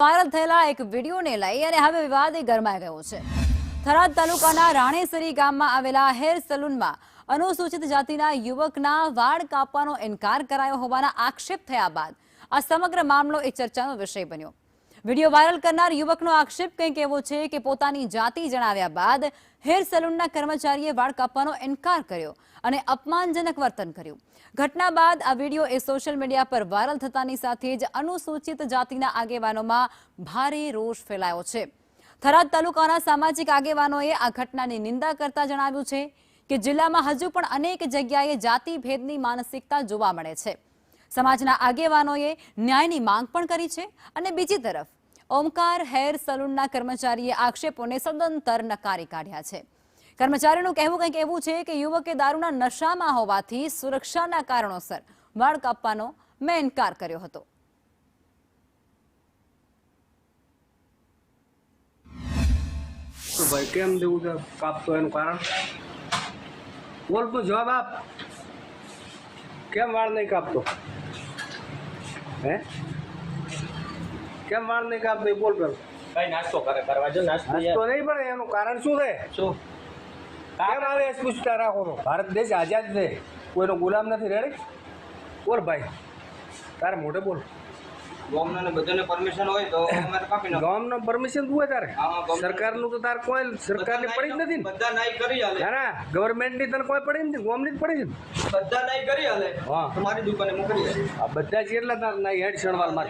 Viral થયેલા એક વિડીયોને લઈ અને હવે વિવાદ ગરમાઈ ગયો છે। થરાદ તાલુકાના રાણેસરી ગામમાં આવેલા હેર સલૂનમાં અનુસૂચિત જાતિના યુવકના વાળ કાપવાનો ઇનકાર કરાયો હોવાના આક્ષેપ થયા બાદ આ સમગ્ર મામલો એક ચર્ચાનો વિષય બન્યો। વિડીયો વાયરલ કરનાર યુવકનો આક્ષેપ કંઈક એવો છે કે પોતાની જાતિ જણાવ્યા બાદ હેર સલૂનના કર્મચારીએ વાળ કાપવાનો ઇનકાર કર્યો અને અપમાનજનક વર્તન કર્યું। ઘટના બાદ આ વિડીયો એ સોશિયલ મીડિયા પર વાયરલ થતાની સાથે જ અનુસૂચિત જાતિના આગેવાનોમાં ભારે રોષ ફેલાયો છે। થરાદ તાલુકાના સામાજિક આગેવાનોએ આ ઘટનાની નિંદા કરતા જણાવ્યું છે કે જિલ્લામાં હજુ પણ અનેક જગ્યાએ જાતિ ભેદની માનસિકતા જોવા મળે છે। સમાજના આગેવાનોએ ન્યાયની માંગ પણ કરી છે અને બીજી તરફ ઓમકાર હેર સલૂનના કર્મચારીએ આક્ષેપોને સદંતર નકારી કાઢ્યા છે। કર્મચારીનું કહેવું કંઈક એવું છે કે યુવકે દારૂના નશામાં હોવાથી સુરક્ષાના કારણોસર વાળ કાપવાનો મેં ઇનકાર કર્યો હતો। तो भाई केम देवू છે કાપતો એનું કારણ બોલ તું જવાબ આપ કેમ વાળ નહીં કાપતો હે કેમ વાળ નહીં કાપતો એ બોલ પેલો કઈ નાસ્તો કરવા જો નાસ્તો નહીં પણ એનું કારણ શું છે શું કેમ આવે સ્પષ્ટતા રાખો તો ભારત દેશ આઝાદ છે કોઈનો ગુલામ નથી રેડી બોલ ભાઈ તારે મોઢે બોલ ગામના બધાને પરમિશન હોય તો અમારે કાપી નાખો ગામનો પરમિશન તું હોય તારે સરકારનું તો તાર કોઈ સરકારની પડી જ નથી ને બધા નાઈ કરી હાલે ના ગવર્મેન્ટની તને કોઈ પડી નથી ગામની જ પડી છે બધા નાઈ કરી હાલે હા તમારી દુકાને મોકલી દે આ બધા જેટલા તાર ના હેડ શણવાલ માં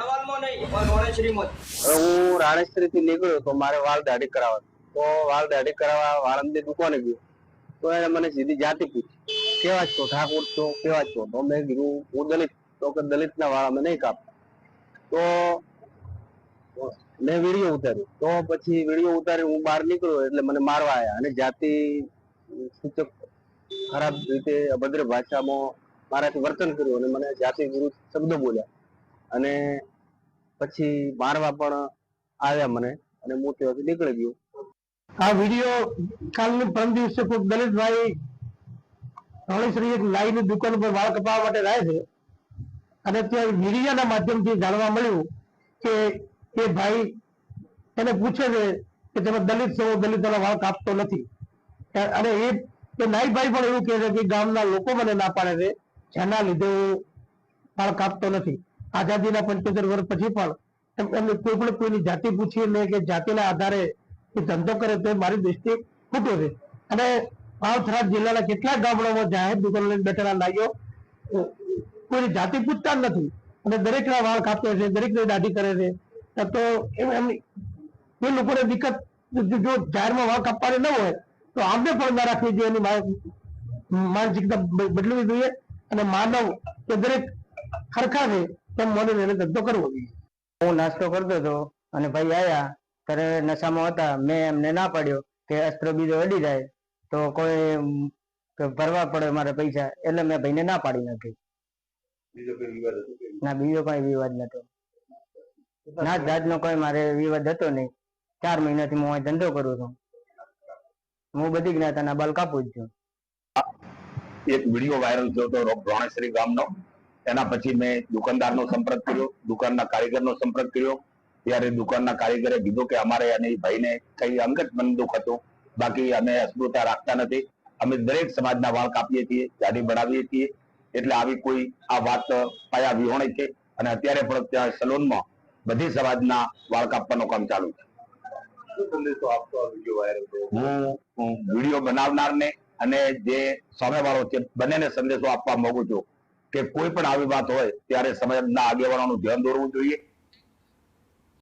સવાલમાં નહીં પણ રોણેશ્રીમાં હું રાણેશ્વરીથી નીકળ્યો તો મારે વાળ દાઢી કરાવવા તો વાળ દાઢી કરાવવા વાળંદની દુકાને ગયો તો એને મને સીધી જાતિ પૂછી કેવા છો ઠાકોર છો કેવા છો તો મેં કીધું હું દલિત તો કે દલિતના વાળ અમે નહીં કાપ તો મેં વિડીયો ઉતાર્યો તો પછી વિડીયો ઉતારી હું બહાર નીકળ્યો એટલે મને મારવા આવ્યા અને જાતિ સૂચક ખરાબ રીતે અભદ્ર ભાષામાં મારાથી વર્તન કર્યું અને મને જાતિ વિરુદ્ધ શબ્દો બોલ્યા અને પછી મારવા પણ આવ્યા મને અને હું ત્યાંથી નીકળી ગયો। આ વિડીયો કાલની પરમ દિવસે કોઈ દલિત ભાઈ રાણેશ્વરી એક લાઈની દુકાન પર વાળ કપાવવા માટે રહે છે અને ત્યાં મીડિયાના માધ્યમથી જાણવા મળ્યું કે એ ભાઈ એને પૂછે છે કે તમે દલિત છો દલિતોના વાળ કાપતો નથી અને એ નાઈ ભાઈ પણ એવું કહે છે કે ગામના લોકો મને ના પાડે છે જેના લીધે હું વાળ કાપતો નથી। આઝાદીના 75 વર્ષ પછી પણ એમને કોઈ પણ કોઈની જાતિ પૂછીને કે જાતિના આધારે એ ધંધો કરે તો મારી દ્રષ્ટિએ ખોટો છે અને થરાદ જિલ્લાના કેટલાક ગામડાઓમાં જાહેર દુકાનો લઈને બેઠેલા નાઈઓ કોઈની જાતિ પૂછતા જ નથી અને દરેકના વાળ કાપે છે દરેકને દાઢી કરે છે તો એમની એ લોકોને દિક્કત જો જાહેરમાં વાળ કાપવાની ન હોય તો આમને પણ ના રાખવી જોઈએ એની માનસિકતા બદલવી જોઈએ અને માનવ કે દરેક ખરખા છે તેમ મને એને ધંધો કરવો જોઈએ। હું નાસ્તો કરતો હતો અને ભાઈ આવ્યા ત્યારે નશામાં હતા મેં એમને ના પાડ્યો કે અસ્ત્ર બીજો અડી જાય તો કોઈ ભરવા પડે મારે પૈસા એટલે મેં ભાઈને ના પાડી નાખી। ના બીજો કઈ વિવાદ નતો ના જાતનો કોઈ મારે વિવાદ હતો નહીં। 4 મહિનાથી હું અહીં ધંધો કરું છું હું બધી જ્ઞાતાના બાલ કાપું જ છું। એક વિડીયો વાયરલ થયો હતો રોણેશ્વરી ગામનો એના પછી મેં દુકાનદારનો સંપર્ક કર્યો દુકાનના કારીગરનો સંપર્ક કર્યો ત્યારે દુકાનના કારીગરે કીધું કે અમારે અને ભાઈને કઈ અંગત બંદૂક હતું બાકી અમે અસ્પૃતા રાખતા નથી અમે દરેક સમાજના વાળ કાપીએ છીએ દાઢી બનાવીએ છીએ એટલે આવી કોઈ આ વાત પાયા વિહોણી છે અને અત્યારે પણ ત્યાં સલૂનમાં બધી સમાજના વાળ કાપવાનું કામ ચાલુ છે। હું વિડીયો બનાવનારને અને જે સામેવાળો છે બંનેને સંદેશો આપવા માંગુ છું કે કોઈ પણ આવી વાત હોય ત્યારે સમાજના આગેવાનોનું ધ્યાન દોરવું જોઈએ।